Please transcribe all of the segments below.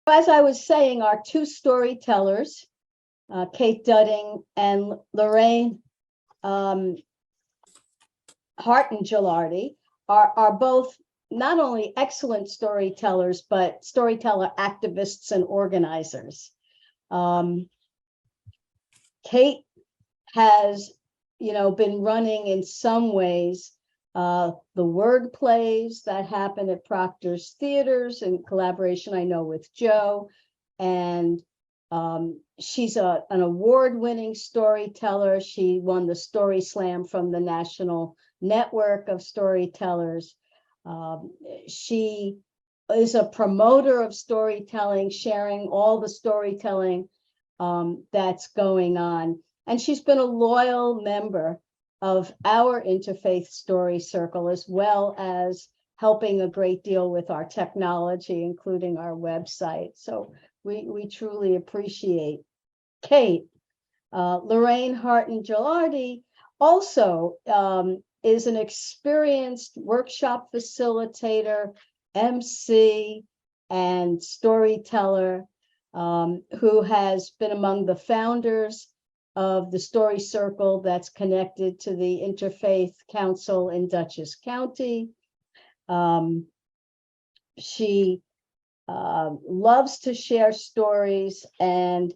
As I was saying, our two storytellers, Kate Dudding and Lorraine Hart and Gilardi, are both not only excellent storytellers, but storyteller activists and organizers. Kate has, been running in some ways the word plays that happen at Proctor's Theaters in collaboration, I know, with Joe. And she's an award-winning storyteller. She won the Story Slam from the National Network of Storytellers. She is a promoter of storytelling, sharing all the storytelling that's going on. And she's been a loyal member of our Interfaith Story Circle, as well as helping a great deal with our technology, including our website. So we truly appreciate Kate. Lorraine Hart and Gilardi also is an experienced workshop facilitator, MC, and storyteller who has been among the founders of the Story Circle that's connected to the Interfaith Council in Dutchess County. She loves to share stories and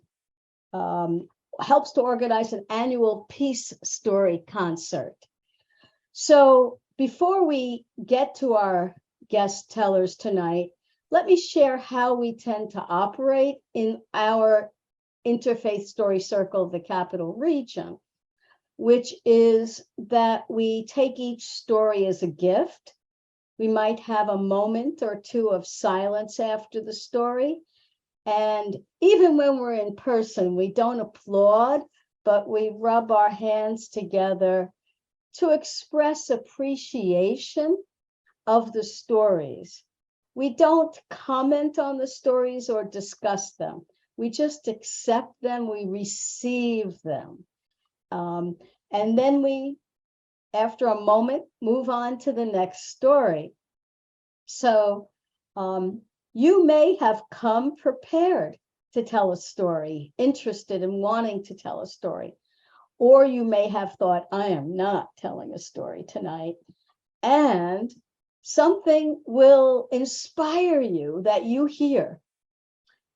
helps to organize an annual peace story concert. So before we get to our guest tellers tonight, let me share how we tend to operate in our Interfaith Story Circle of the Capital Region, which is that we take each story as a gift. We might have a moment or two of silence after the story. And even when we're in person, we don't applaud, but we rub our hands together to express appreciation of the stories. We don't comment on the stories or discuss them. We just accept them, we receive them. And then we, after a moment, move on to the next story. So you may have come prepared to tell a story, interested in wanting to tell a story. Or you may have thought, I am not telling a story tonight. And something will inspire you that you hear.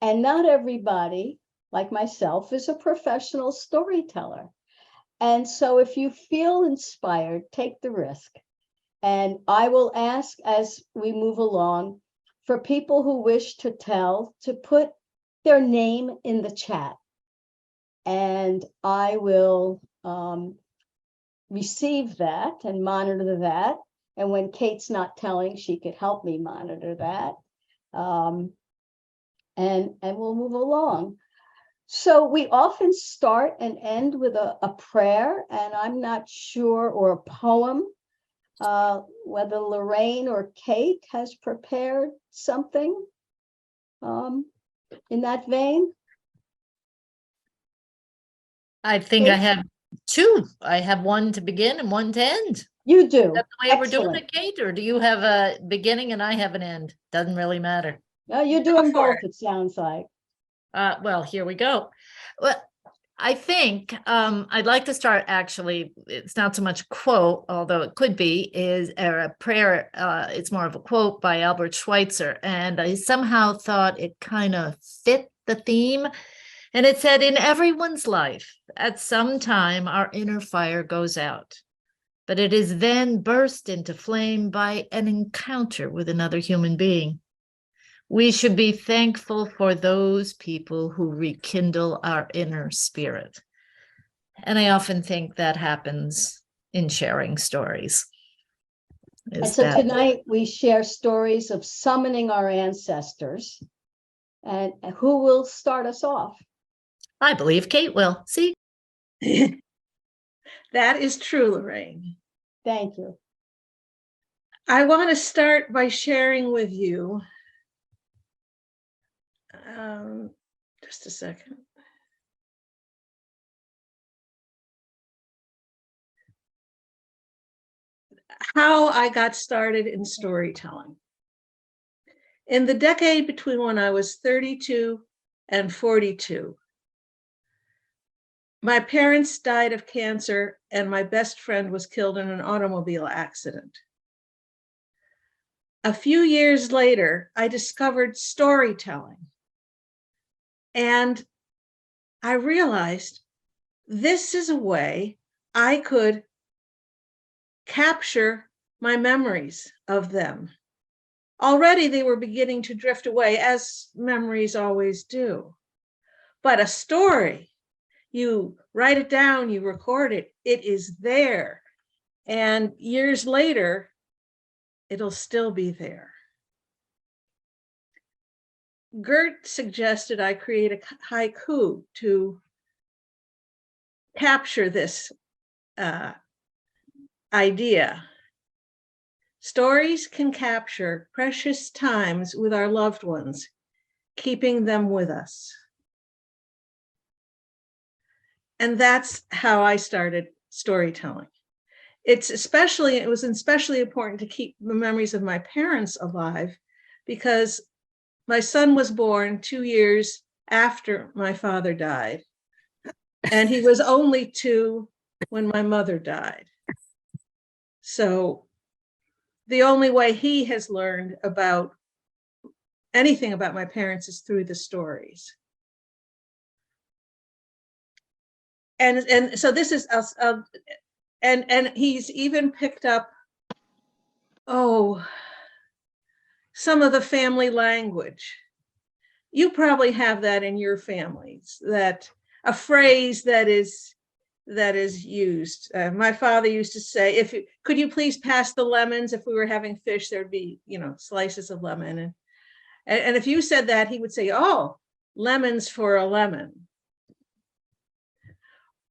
And not everybody, like myself, is a professional storyteller. And so if you feel inspired, take the risk. And I will ask as we move along for people who wish to tell to put their name in the chat. And I will receive that and monitor that. And when Kate's not telling, she could help me monitor that. And we'll move along. So we often start and end with a prayer, and I'm not sure, or a poem, whether Lorraine or Kate has prepared something in that vein. I think Kate? I have two. I have one to begin and one to end. You do. That's the way we're doing it, Kate, or do you have a beginning and I have an end? Doesn't really matter. No, you're doing both, it sounds like. Well, here we go. Well, I think I'd like to start, actually, it's not so much a quote, although it could be, is a prayer. It's more of a quote by Albert Schweitzer. And I somehow thought it kind of fit the theme. And it said, in everyone's life, at some time, our inner fire goes out. But it is then burst into flame by an encounter with another human being. We should be thankful for those people who rekindle our inner spirit. And I often think that happens in sharing stories. And so tonight we share stories of summoning our ancestors. And who will start us off? I believe Kate will. See? That is true, Lorraine. Thank you. I want to start by sharing with you. Just a second. How I got started in storytelling. In the decade between when I was 32 and 42, my parents died of cancer and my best friend was killed in an automobile accident. A few years later, I discovered storytelling. And I realized this is a way I could capture my memories of them. Already they were beginning to drift away, as memories always do. But a story, you write it down, you record it, it is there. And years later, it'll still be there. Gert suggested I create a haiku to capture this idea. Stories can capture precious times with our loved ones, keeping them with us. And that's how I started storytelling. It was especially important to keep the memories of my parents alive because my son was born 2 years after my father died. And he was only 2 when my mother died. So the only way he has learned about anything about my parents is through the stories. And so this is and he's even picked up some of the family language. You probably have that in your families, that a phrase that is used. My father used to say, could you please pass the lemons? If we were having fish, there'd be, slices of lemon. And if you said that, he would say, oh, lemons for a lemon.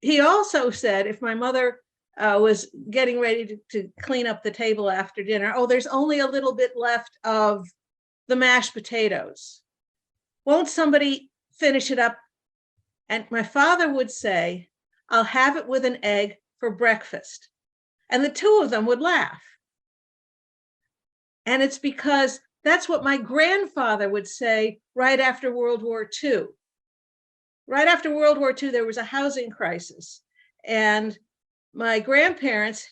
He also said, if my mother was getting ready to clean up the table after dinner, oh, there's only a little bit left of the mashed potatoes. Won't somebody finish it up? And my father would say, I'll have it with an egg for breakfast. And the 2 of them would laugh. And it's because that's what my grandfather would say right after World War II. Right after World War II, there was a housing crisis. And my grandparents,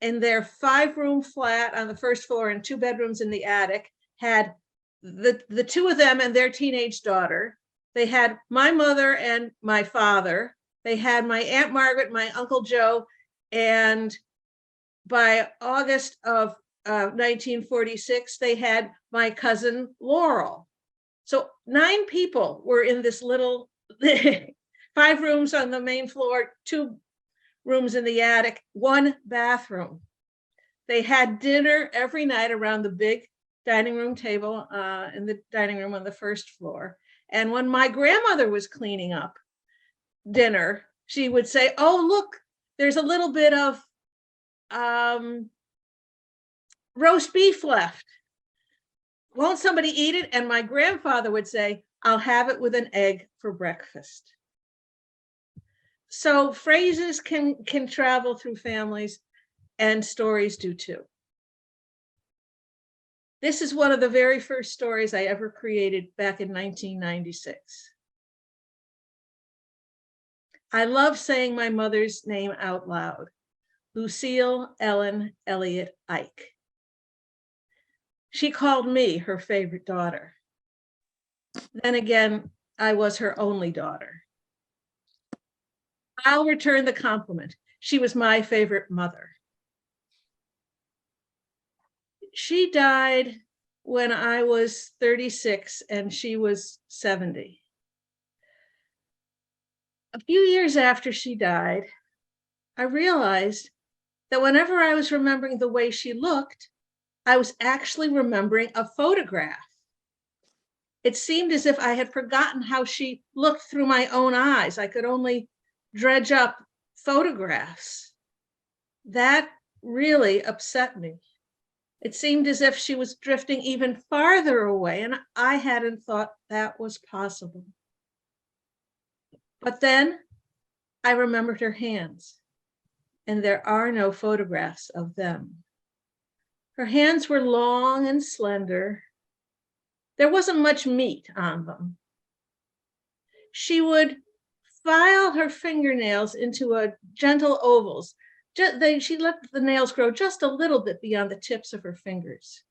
in their 5-room flat on the first floor and 2 bedrooms in the attic, had the 2 of them and their teenage daughter. They had my mother and my father. They had my Aunt Margaret, my Uncle Joe, and by August of 1946, they had my cousin Laurel. So 9 people were in this little 5 rooms on the main floor, 2 rooms in the attic, 1 bathroom. They had dinner every night around the big dining room table in the dining room on the first floor. And when my grandmother was cleaning up dinner, she would say, oh, look, there's a little bit of roast beef left. Won't somebody eat it? And my grandfather would say, I'll have it with an egg for breakfast. So phrases can travel through families, and stories do too. This is one of the very first stories I ever created back in 1996. I love saying my mother's name out loud, Lucille Ellen Elliott Ike. She called me her favorite daughter. Then again, I was her only daughter. I'll return the compliment. She was my favorite mother. She died when I was 36 and she was 70. A few years after she died, I realized that whenever I was remembering the way she looked, I was actually remembering a photograph. It seemed as if I had forgotten how she looked through my own eyes. I could only dredge up photographs. That really upset me. It seemed as if she was drifting even farther away, and I hadn't thought that was possible. But then I remembered her hands, and there are no photographs of them. Her hands were long and slender, There wasn't much meat on them. She would file her fingernails into a gentle ovals. She let the nails grow just a little bit beyond the tips of her fingers.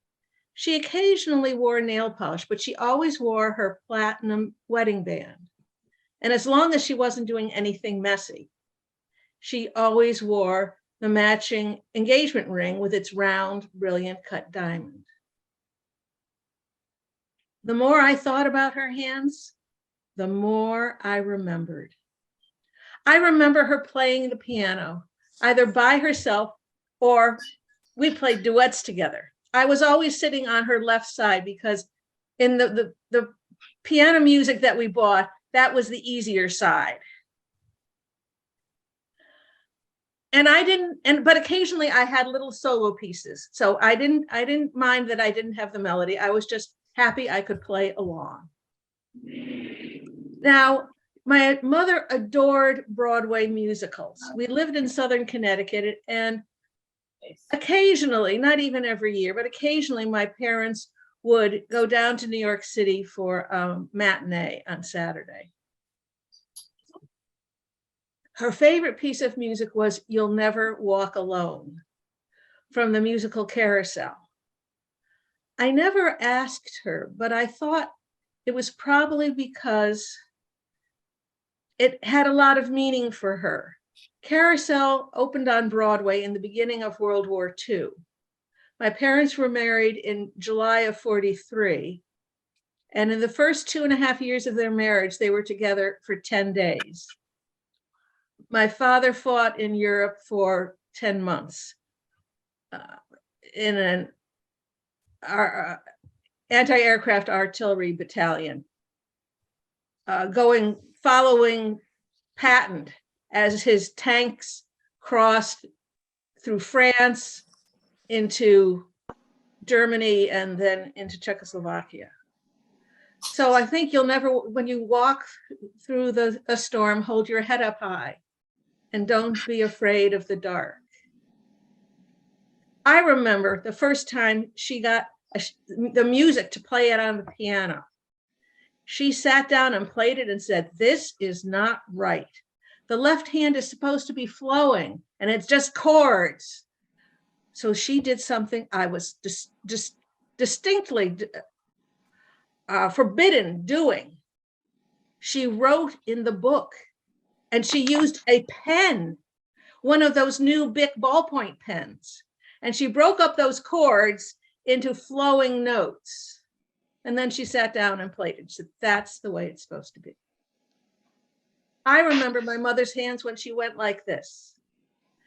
She occasionally wore nail polish, but she always wore her platinum wedding band. And as long as she wasn't doing anything messy, she always wore the matching engagement ring with its round, brilliant cut diamond. The more I thought about her hands, the more I remembered. I remember her playing the piano, either by herself or we played duets together. I was always sitting on her left side because in the piano music that we bought, that was the easier side. But occasionally I had little solo pieces. So I didn't mind that I didn't have the melody. I was just happy I could play along. Now, my mother adored Broadway musicals. We lived in Southern Connecticut, and occasionally, not even every year, but occasionally my parents would go down to New York City for a matinee on Saturday. Her favorite piece of music was You'll Never Walk Alone from the musical Carousel. I never asked her, but I thought it was probably because it had a lot of meaning for her. Carousel opened on Broadway in the beginning of World War II. My parents were married in July of 43. And in the first 2.5 years of their marriage, they were together for 10 days. My father fought in Europe for 10 months in an anti-aircraft artillery battalion, following Patton as his tanks crossed through France into Germany and then into Czechoslovakia. So I think you'll never, when you walk through a storm, hold your head up high and don't be afraid of the dark. I remember the first time she got the music to play it on the piano. She sat down and played it and said, "This is not right. The left hand is supposed to be flowing and it's just chords." So she did something I was distinctly forbidden doing. She wrote in the book and she used a pen, one of those new Bic ballpoint pens. And she broke up those chords into flowing notes. And then she sat down and played it. She said, "That's the way it's supposed to be." I remember my mother's hands when she went like this.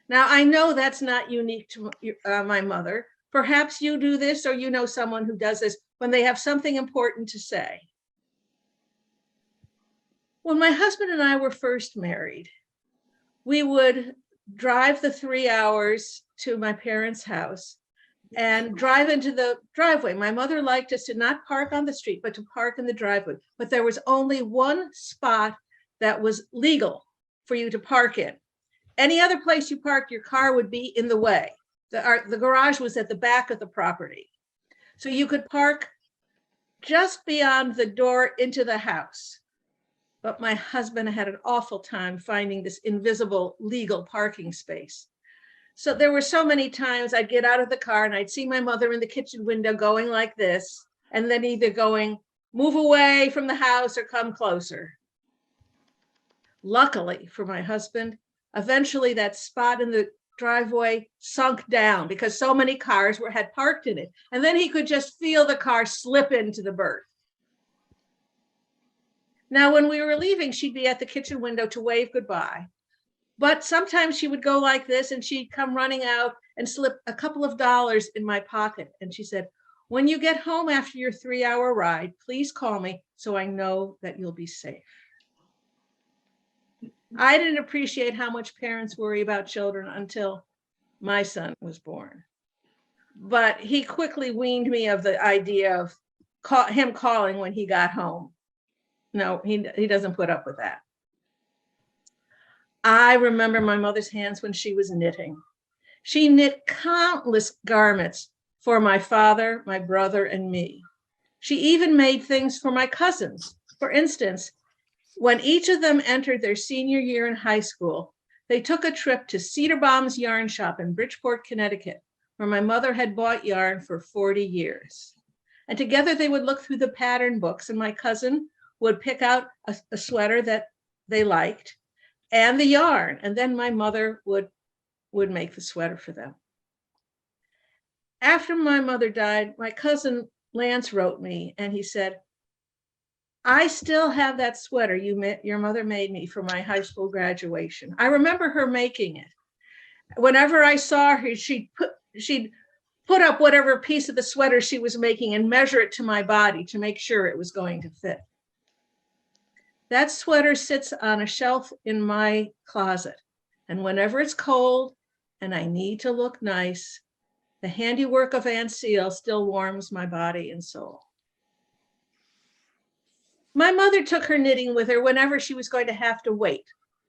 Now, I know that's not unique to my mother. Perhaps you do this, or you know someone who does this when they have something important to say. When my husband and I were first married, we would drive the 3 hours to my parents' house and drive into the driveway. My mother liked us to not park on the street, but to park in the driveway. But there was only one spot that was legal for you to park in. Any other place you parked, your car would be in the way. The garage was at the back of the property. So you could park just beyond the door into the house. But my husband had an awful time finding this invisible legal parking space. So there were so many times I'd get out of the car and I'd see my mother in the kitchen window going like this, and then either going, "Move away from the house" or "Come closer." Luckily for my husband, eventually that spot in the driveway sunk down because so many cars had parked in it. And then he could just feel the car slip into the berth. Now, when we were leaving, she'd be at the kitchen window to wave goodbye. But sometimes she would go like this and she'd come running out and slip a couple of dollars in my pocket. And she said, "When you get home after your 3-hour ride, please call me so I know that you'll be safe." I didn't appreciate how much parents worry about children until my son was born. But he quickly weaned me of the idea of him calling when he got home. No, he doesn't put up with that. I remember my mother's hands when she was knitting. She knit countless garments for my father, my brother, and me. She even made things for my cousins. For instance, when each of them entered their senior year in high school, they took a trip to Cedar Bomb's yarn shop in Bridgeport, Connecticut, where my mother had bought yarn for 40 years. And together they would look through the pattern books, and my cousin would pick out a sweater that they liked and the yarn. And then my mother would make the sweater for them. After my mother died, my cousin Lance wrote me and he said, I still have that sweater your mother made me for my high school graduation. I remember her making it. Whenever I saw her, she'd put up whatever piece of the sweater she was making and measure it to my body to make sure it was going to fit. That sweater sits on a shelf in my closet. And whenever it's cold and I need to look nice, the handiwork of Aunt Seal still warms my body and soul. My mother took her knitting with her whenever she was going to have to wait,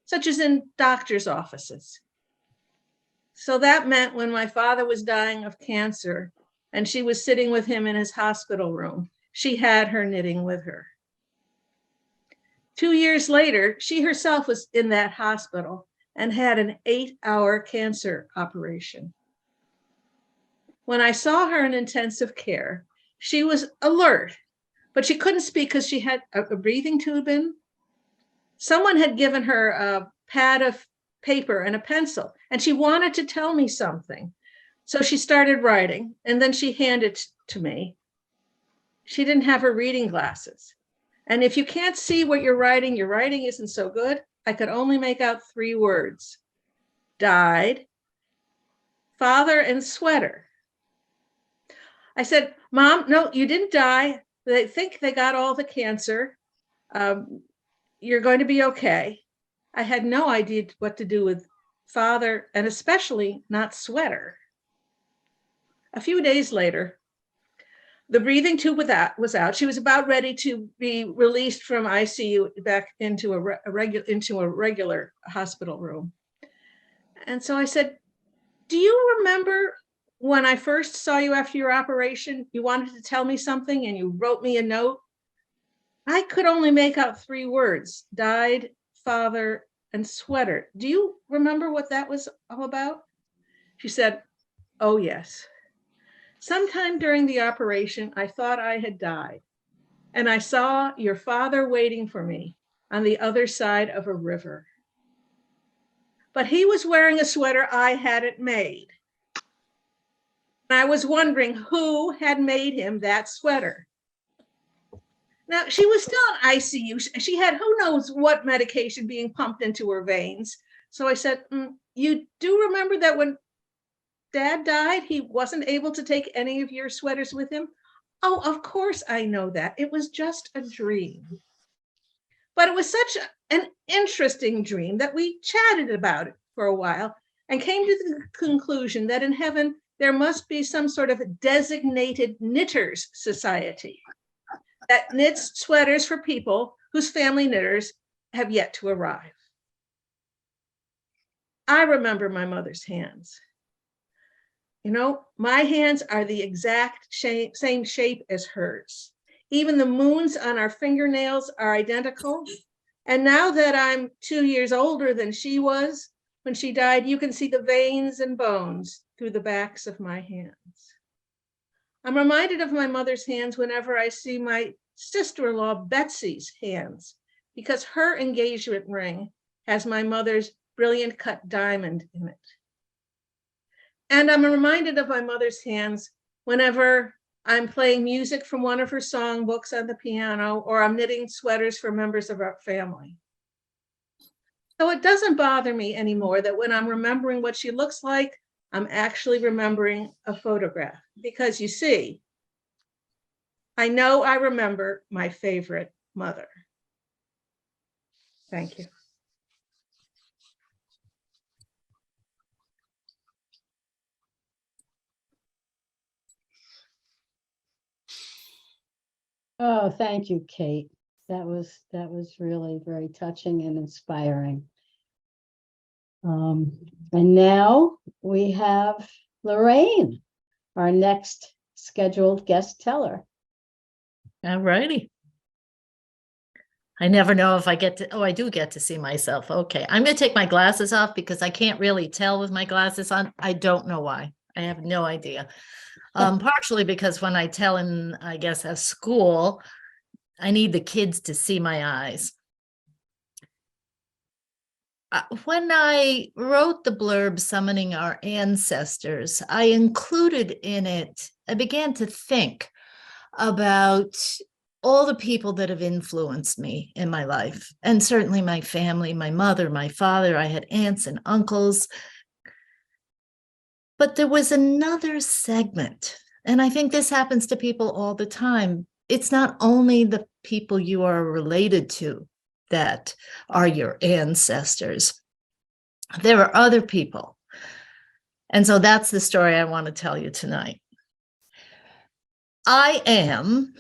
such as in doctor's offices. So that meant when my father was dying of cancer and she was sitting with him in his hospital room, she had her knitting with her. 2 years later, she herself was in that hospital and had an 8-hour cancer operation. When I saw her in intensive care, she was alert, but she couldn't speak because she had a breathing tube in. Someone had given her a pad of paper and a pencil, and she wanted to tell me something. So she started writing, and then she handed it to me. She didn't have her reading glasses. And if you can't see what your writing isn't so good. I could only make out 3 words: died, father, and sweater. I said, Mom, no, you didn't die. They think they got all the cancer. You're going to be okay. I had no idea what to do with father, and especially not sweater. A few days later, the breathing tube was out. She was about ready to be released from ICU back into a regular hospital room. And so I said, do you remember when I first saw you after your operation, you wanted to tell me something and you wrote me a note? I could only make out 3 words: died, father, and sweater. Do you remember what that was all about? She said, oh, yes. Sometime during the operation, I thought I had died, and I saw your father waiting for me on the other side of a river. But he was wearing a sweater I hadn't made. And I was wondering who had made him that sweater. Now, she was still in ICU. She had who knows what medication being pumped into her veins. So I said, you do remember that when Dad died, he wasn't able to take any of your sweaters with him? Oh, of course I know that. It was just a dream. But it was such an interesting dream that we chatted about it for a while and came to the conclusion that in heaven, there must be some sort of designated knitters society that knits sweaters for people whose family knitters have yet to arrive. I remember my mother's hands. You know, my hands are the exact same shape as hers. Even the moons on our fingernails are identical. And now that I'm 2 years older than she was when she died, you can see the veins and bones through the backs of my hands. I'm reminded of my mother's hands whenever I see my sister-in-law Betsy's hands, because her engagement ring has my mother's brilliant cut diamond in it. And I'm reminded of my mother's hands whenever I'm playing music from one of her songbooks on the piano, or I'm knitting sweaters for members of our family. So it doesn't bother me anymore that when I'm remembering what she looks like, I'm actually remembering a photograph, because you see, I know I remember my favorite mother. Thank you. Oh, thank you, Kate. That was really very touching and inspiring. And now we have Lorraine, our next scheduled guest teller. All righty. I never know if I get to, oh, I do get to see myself. Okay. I'm going to take my glasses off because I can't really tell with my glasses on. I don't know why. I have no idea. Partially because when I tell in, I guess, at school, I need the kids to see my eyes. When I wrote the blurb summoning our ancestors, I included in it, I began to think about all the people that have influenced me in my life, and certainly my family, my mother, my father. I had aunts and uncles. But there was another segment, and I think this happens to people all the time. It's not only the people you are related to that are your ancestors. There are other people. And so that's the story I want to tell you tonight. I am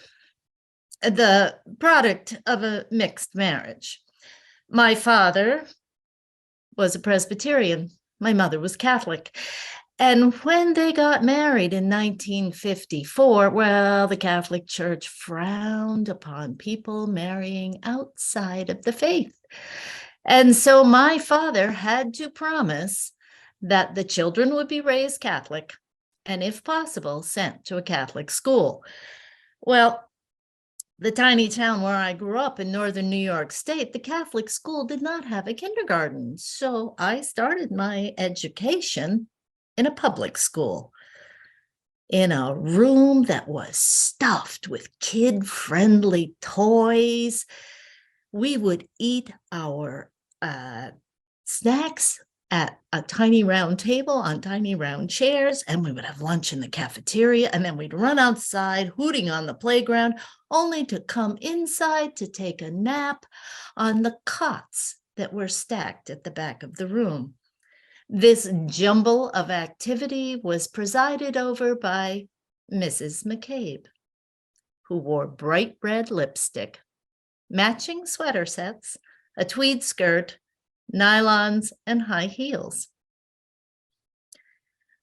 the product of a mixed marriage. My father was a Presbyterian. My mother was Catholic. And when they got married in 1954, well, the Catholic Church frowned upon people marrying outside of the faith. And so my father had to promise that the children would be raised Catholic and, if possible, sent to a Catholic school. Well, the tiny town where I grew up in northern New York State, the Catholic school did not have a kindergarten. So I started my education in a public school, in a room that was stuffed with kid-friendly toys. We would eat our snacks at a tiny round table on tiny round chairs, and we would have lunch in the cafeteria, and then we'd run outside hooting on the playground, only to come inside to take a nap on the cots that were stacked at the back of the room. This jumble of activity was presided over by Mrs. McCabe, who wore bright red lipstick, matching sweater sets, a tweed skirt, nylons, and high heels.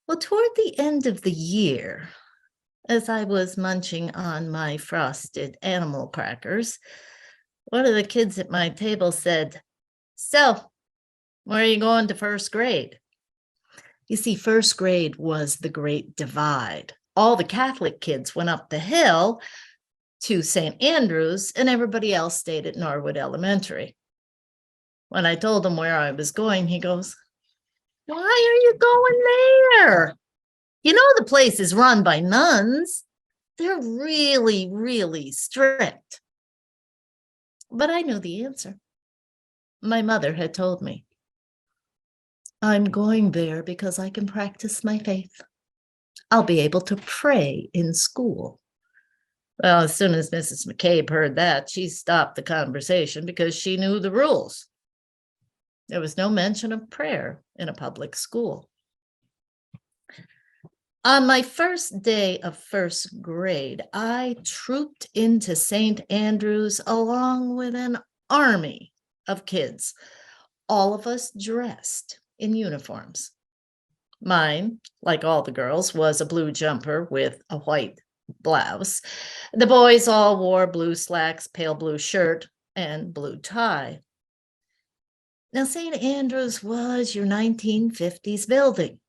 Well, toward the end of the year, as I was munching on my frosted animal crackers, one of the kids at my table said, "So, where are you going to first grade?" You see, first grade was the great divide. All the Catholic kids went up the hill to St. Andrews, and everybody else stayed at Norwood Elementary. When I told him where I was going, he goes, "Why are you going there? You know, the place is run by nuns. They're really, really strict." But I knew the answer. My mother had told me. I'm going there because I can practice my faith. I'll be able to pray in school. Well, as soon as Mrs. McCabe heard that, she stopped the conversation because she knew the rules. There was no mention of prayer in a public school. On my first day of first grade, I trooped into St. Andrews along with an army of kids, all of us dressed in uniforms. Mine, like all the girls, was a blue jumper with a white blouse. The boys all wore blue slacks, pale blue shirt, and blue tie. Now, St. Andrews was your 1950s building.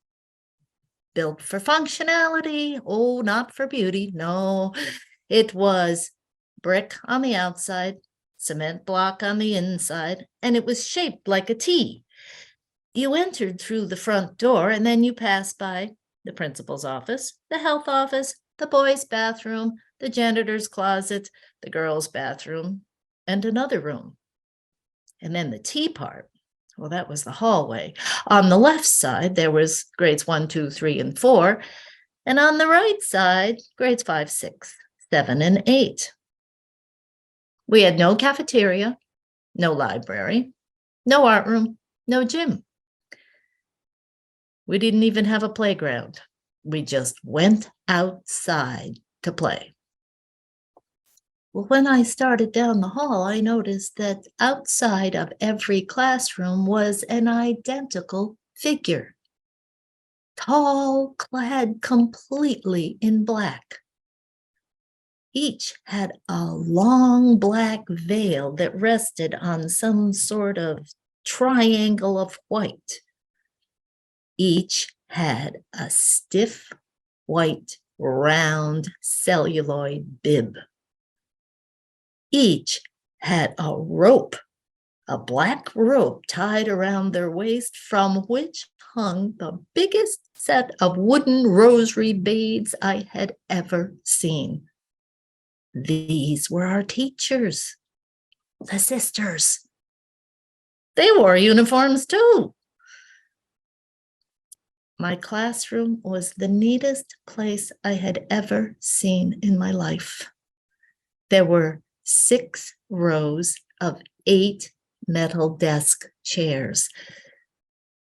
Built for functionality. Oh, not for beauty. No, it was brick on the outside, cement block on the inside, and it was shaped like a T. You entered through the front door, and then you passed by the principal's office, the health office, the boys' bathroom, the janitor's closet, the girls' bathroom, and another room. And then the T part, well, that was the hallway. On the left side, there was grades 1, 2, 3, and 4. And on the right side, grades 5, 6, 7, and 8. We had no cafeteria, no library, no art room, no gym. We didn't even have a playground. We just went outside to play. Well, when I started down the hall, I noticed that outside of every classroom was an identical figure, tall, clad completely in black. Each had a long black veil that rested on some sort of triangle of white. Each had a stiff, white, round celluloid bib. Each had a rope, a black rope tied around their waist, from which hung the biggest set of wooden rosary beads I had ever seen. These were our teachers, the sisters. They wore uniforms too. My classroom was the neatest place I had ever seen in my life. There were 6 rows of 8 metal desk chairs.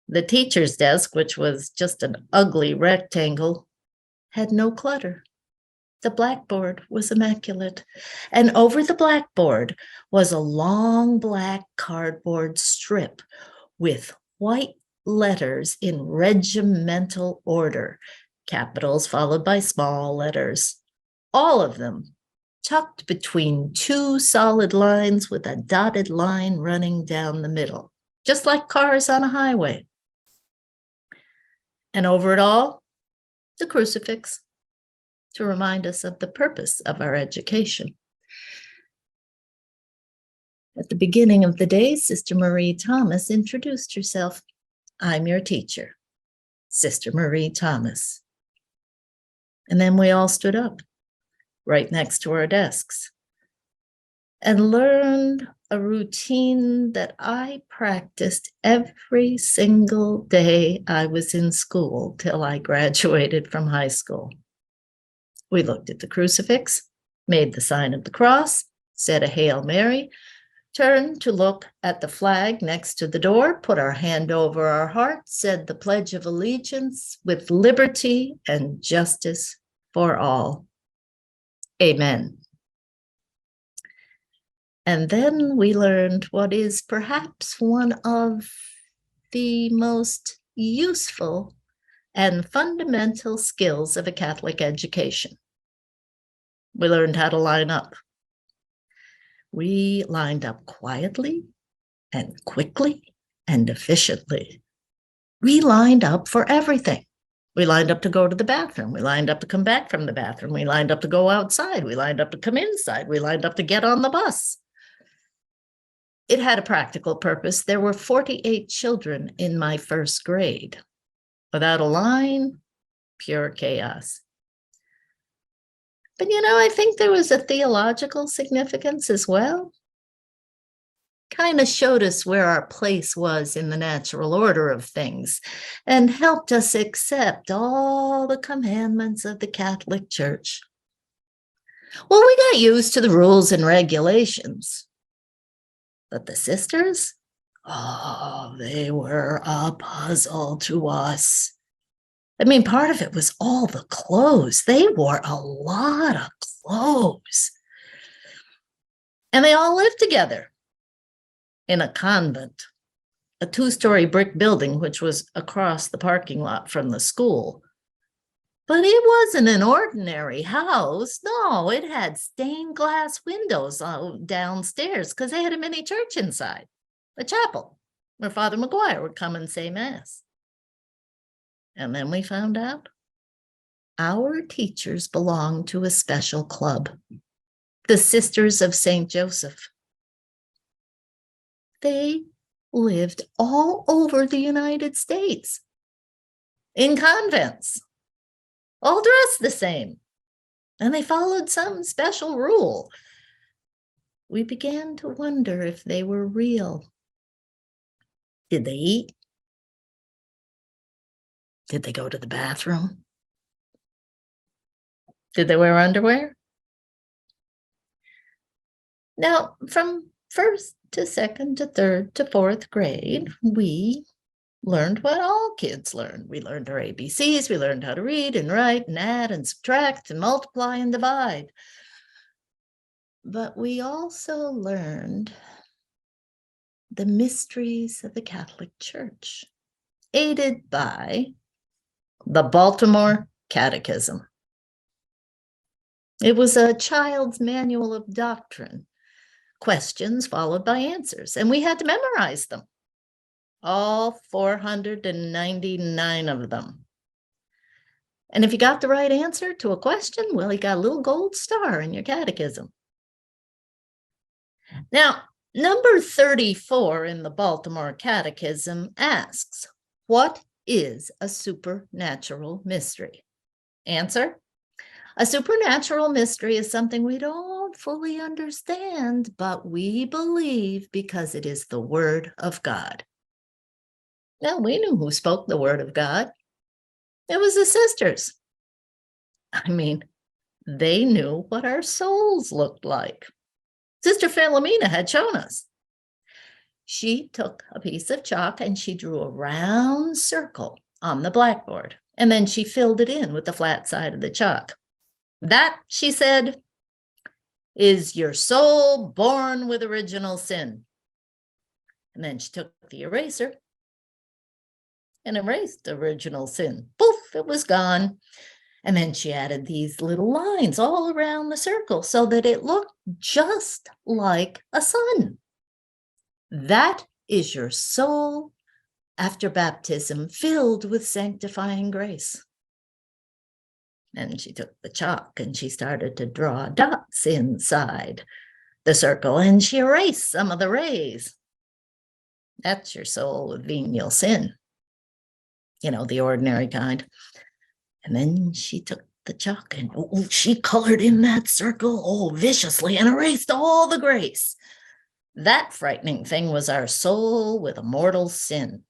The teacher's desk, which was just an ugly rectangle, had no clutter. The blackboard was immaculate, and over the blackboard was a long black cardboard strip with white letters in regimental order, capitals followed by small letters, all of them tucked between 2 solid lines with a dotted line running down the middle, just like cars on a highway. And over it all, the crucifix, to remind us of the purpose of our education. At the beginning of the day, Sister Marie Thomas introduced herself. I'm your teacher, Sister Marie Thomas. And then we all stood up right next to our desks and learned a routine that I practiced every single day I was in school till I graduated from high school. We looked at the crucifix, made the sign of the cross, said a Hail Mary, turned to look at the flag next to the door, put our hand over our heart, said the Pledge of Allegiance with liberty and justice for all. Amen. And then we learned what is perhaps one of the most useful and fundamental skills of a Catholic education. We learned how to line up. We lined up quietly and quickly and efficiently. We lined up for everything. We lined up to go to the bathroom. We lined up to come back from the bathroom. We lined up to go outside. We lined up to come inside. We lined up to get on the bus. It had a practical purpose. There were 48 children in my first grade. Without a line, pure chaos. But I think there was a theological significance as well. Kind of showed us where our place was in the natural order of things and helped us accept all the commandments of the Catholic Church. Well, we got used to the rules and regulations. But the sisters, they were a puzzle to us. I mean, part of it was all the clothes. They wore a lot of clothes. And they all lived together in a convent, a 2-story brick building, which was across the parking lot from the school. But it wasn't an ordinary house. No, it had stained glass windows downstairs because they had a mini church inside, a chapel where Father McGuire would come and say Mass. And then we found out our teachers belonged to a special club, the Sisters of St. Joseph. They lived all over the United States in convents, all dressed the same, and they followed some special rule. We began to wonder if they were real. Did they eat? Did they go to the bathroom? Did they wear underwear? Now, from first to second to third to fourth grade, we learned what all kids learn. We learned our ABCs, we learned how to read and write and add and subtract and multiply and divide. But we also learned the mysteries of the Catholic Church, aided by the Baltimore Catechism. It was a child's manual of doctrine, questions followed by answers, and we had to memorize them, all 499 of them. And if you got the right answer to a question, well, you got a little gold star in your catechism. Now, number 34 in the Baltimore Catechism asks, what is a supernatural mystery? Answer: a supernatural mystery is something we don't fully understand, but we believe because it is the Word of God. Now, we knew who spoke the Word of God. It was the sisters. I mean, they knew what our souls looked like. Sister Philomena had shown us. She took a piece of chalk and she drew a round circle on the blackboard, and then she filled it in with the flat side of the chalk. That, she said, is your soul born with original sin. And then she took the eraser and erased original sin. Poof, it was gone. And then she added these little lines all around the circle so that it looked just like a sun. That is your soul after baptism, filled with sanctifying grace. And she took the chalk and she started to draw dots inside the circle, and she erased some of the rays. That's your soul with venial sin, you know, the ordinary kind. And then she took the chalk and she colored in that circle viciously and erased all the grace. That frightening thing was our soul with a mortal sin.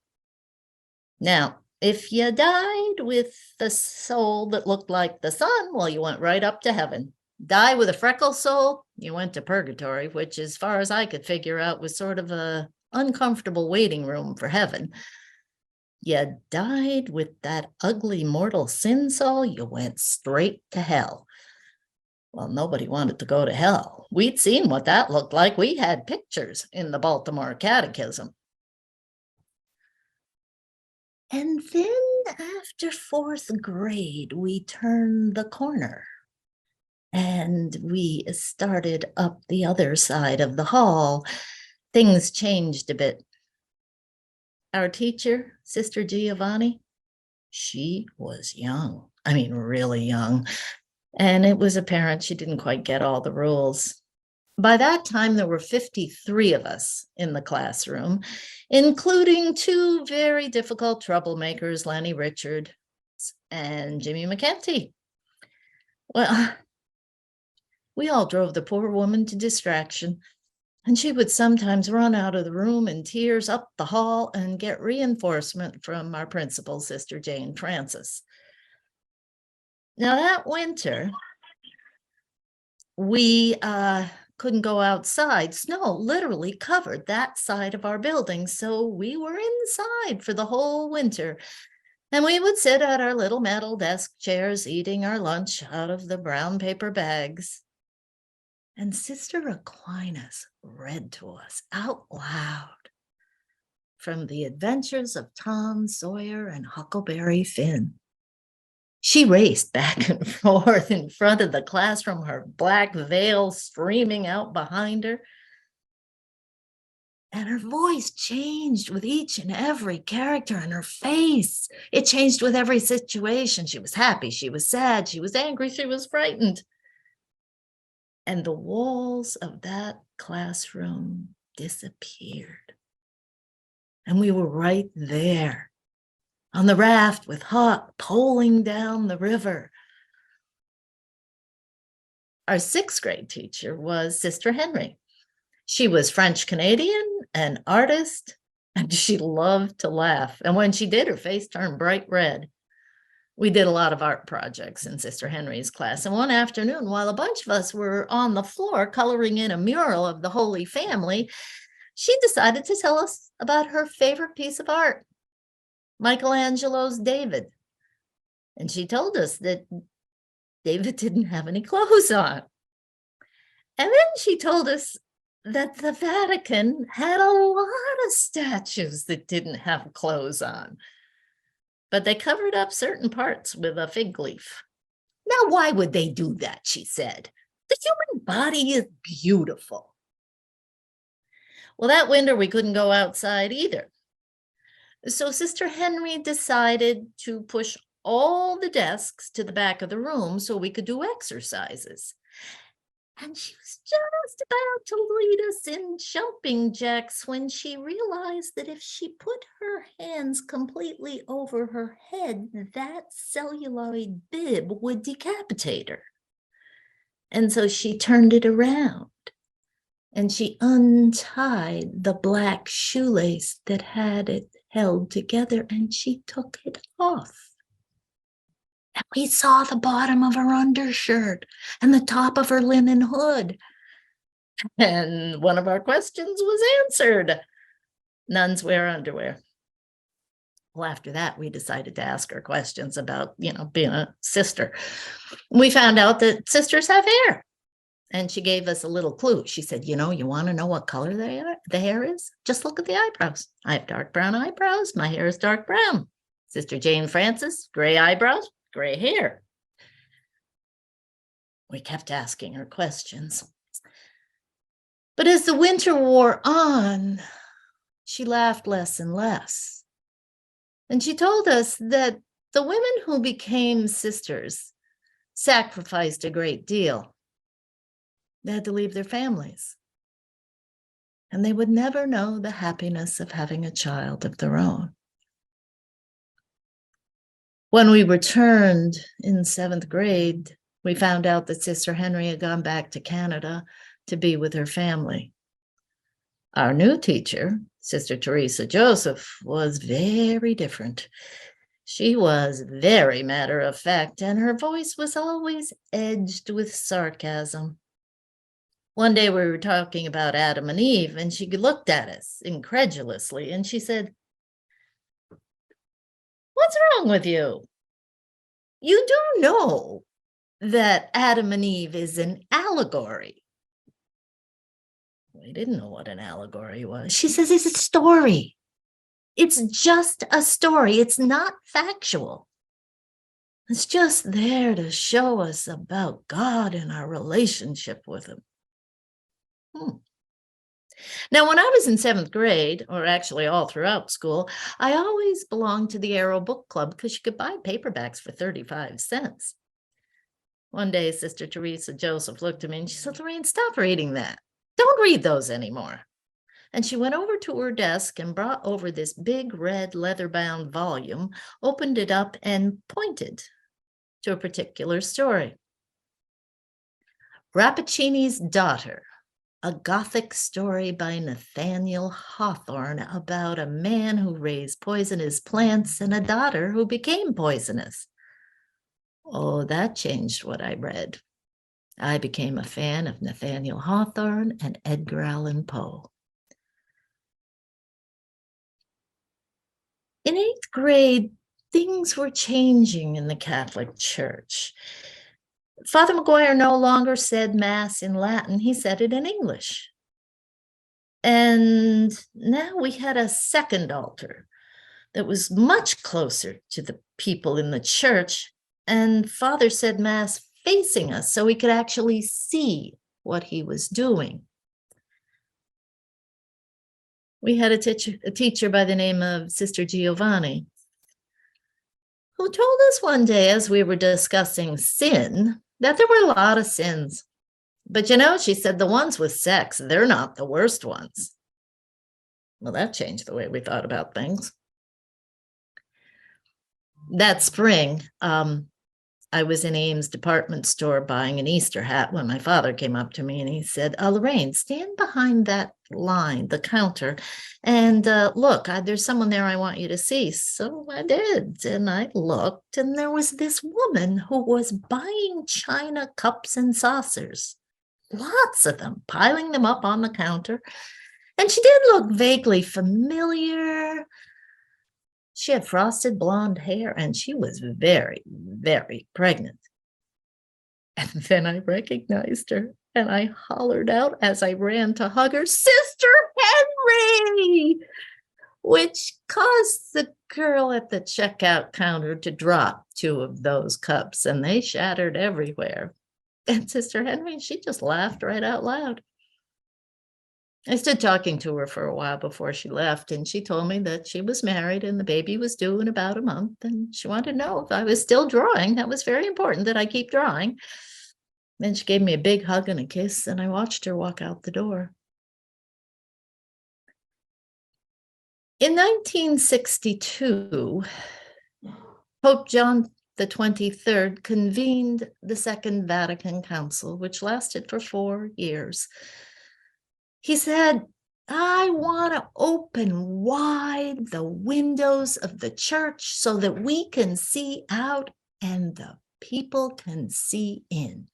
Now, if you died with the soul that looked like the sun, well, you went right up to heaven. Die with a freckle soul, you went to purgatory, which, as far as I could figure out, was sort of a uncomfortable waiting room for heaven. You died with that ugly mortal sin soul, you went straight to hell. Well, nobody wanted to go to hell. We'd seen what that looked like. We had pictures in the Baltimore Catechism. And then after 4th grade, we turned the corner and we started up the other side of the hall. Things changed a bit. Our teacher, Sister Giovanni, she was young. I mean, really young. And it was apparent she didn't quite get all the rules. By that time, there were 53 of us in the classroom, including 2 very difficult troublemakers, Lenny Richards and Jimmy McKenty. Well, we all drove the poor woman to distraction, and she would sometimes run out of the room in tears up the hall and get reinforcement from our principal, Sister Jane Francis. Now, that winter, we couldn't go outside. Snow literally covered that side of our building, so we were inside for the whole winter. And we would sit at our little metal desk chairs eating our lunch out of the brown paper bags. And Sister Aquinas read to us out loud from the adventures of Tom Sawyer and Huckleberry Finn. She raced back and forth in front of the classroom, her black veil streaming out behind her. And her voice changed with each and every character, and her face, it changed with every situation. She was happy, she was sad, she was angry, she was frightened. And the walls of that classroom disappeared. And we were right there on the raft with Huck poling down the river. Our 6th grade teacher was Sister Henry. She was French Canadian, an artist, and she loved to laugh. And when she did, her face turned bright red. We did a lot of art projects in Sister Henry's class. And one afternoon, while a bunch of us were on the floor coloring in a mural of the Holy Family, she decided to tell us about her favorite piece of art, Michelangelo's David. And she told us that David didn't have any clothes on. And then she told us that the Vatican had a lot of statues that didn't have clothes on, but they covered up certain parts with a fig leaf. Now, why would they do that? She said. The human body is beautiful. Well, that winter we couldn't go outside either. So Sister Henry decided to push all the desks to the back of the room so we could do exercises. And she was just about to lead us in jumping jacks when she realized that if she put her hands completely over her head, that celluloid bib would decapitate her. And so she turned it around and she untied the black shoelace that had it held together and she took it off. And we saw the bottom of her undershirt and the top of her linen hood. And one of our questions was answered. Nuns wear underwear. Well, after that, we decided to ask her questions about, being a sister. We found out that sisters have hair. And she gave us a little clue. She said, you want to know what color the hair is? Just look at the eyebrows. I have dark brown eyebrows. My hair is dark brown. Sister Jane Francis, gray eyebrows, gray hair. We kept asking her questions. But as the winter wore on, she laughed less and less. And she told us that the women who became sisters sacrificed a great deal. They had to leave their families. And they would never know the happiness of having a child of their own. When we returned in 7th grade, we found out that Sister Henry had gone back to Canada to be with her family. Our new teacher, Sister Teresa Joseph, was very different. She was very matter of fact, and her voice was always edged with sarcasm. One day we were talking about Adam and Eve, and she looked at us incredulously, and she said, "What's wrong with you? You do know that Adam and Eve is an allegory." We didn't know what an allegory was. She says, it's a story. It's just a story. It's not factual. It's just there to show us about God and our relationship with him. Now, when I was in 7th grade, or actually all throughout school, I always belonged to the Arrow Book Club because you could buy paperbacks for 35 cents. One day, Sister Teresa Joseph looked at me and she said, "Lorraine, stop reading that. Don't read those anymore." And she went over to her desk and brought over this big red leather-bound volume, opened it up and pointed to a particular story. Rappaccini's Daughter, a Gothic story by Nathaniel Hawthorne about a man who raised poisonous plants and a daughter who became poisonous. Oh, that changed what I read. I became a fan of Nathaniel Hawthorne and Edgar Allan Poe. In 8th grade, things were changing in the Catholic Church. Father McGuire no longer said Mass in Latin, he said it in English. And now we had a second altar that was much closer to the people in the church, and Father said Mass facing us so we could actually see what he was doing. We had a teacher by the name of Sister Giovanni, who told us one day as we were discussing sin that there were a lot of sins. But she said the ones with sex, they're not the worst ones. Well, that changed the way we thought about things. That spring, I was in Ames department store buying an Easter hat when my father came up to me and he said, "Lorraine, stand behind that line, the counter, and look, there's someone there I want you to see." So I did, and I looked, and there was this woman who was buying china cups and saucers, lots of them, piling them up on the counter, and she did look vaguely familiar. She had frosted blonde hair, and she was very, very pregnant. And then I recognized her, and I hollered out as I ran to hug her, "Sister Henry! which caused the girl at the checkout counter to drop 2 of those cups, and they shattered everywhere. And Sister Henry, she just laughed right out loud. I stood talking to her for a while before she left, and she told me that she was married and the baby was due in about a month, and she wanted to know if I was still drawing. That was very important that I keep drawing. Then she gave me a big hug and a kiss, and I watched her walk out the door. In 1962, Pope John the 23rd convened the Second Vatican Council, which lasted for 4 years. He said, I want to open wide the windows of the church so that we can see out and the people can see in.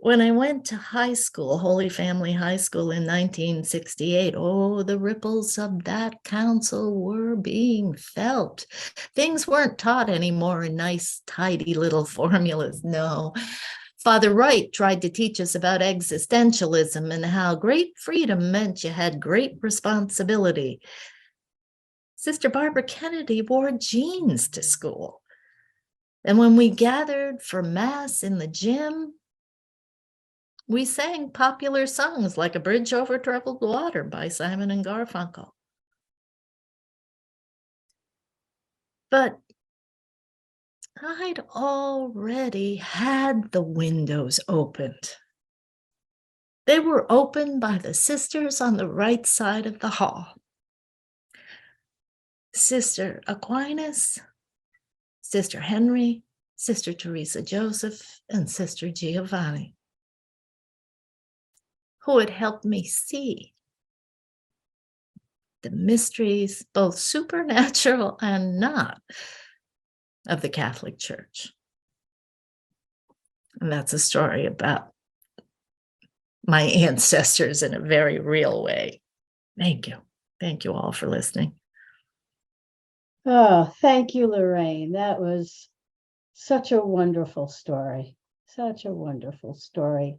When I went to high school, Holy Family High School in 1968, oh, the ripples of that council were being felt. Things weren't taught anymore in nice, tidy little formulas. No. Father Wright tried to teach us about existentialism and how great freedom meant you had great responsibility. Sister Barbara Kennedy wore jeans to school. And when we gathered for Mass in the gym, we sang popular songs like A Bridge Over Troubled Water by Simon and Garfunkel. But I'd already had the windows opened. They were opened by the sisters on the right side of the hall. Sister Aquinas, Sister Henry, Sister Teresa Joseph, and Sister Giovanni, who had helped me see the mysteries, both supernatural and not, of the Catholic Church. And that's a story about my ancestors in a very real way. Thank you. Thank you all for listening. Oh, thank you, Lorraine. That was such a wonderful story. Such a wonderful story.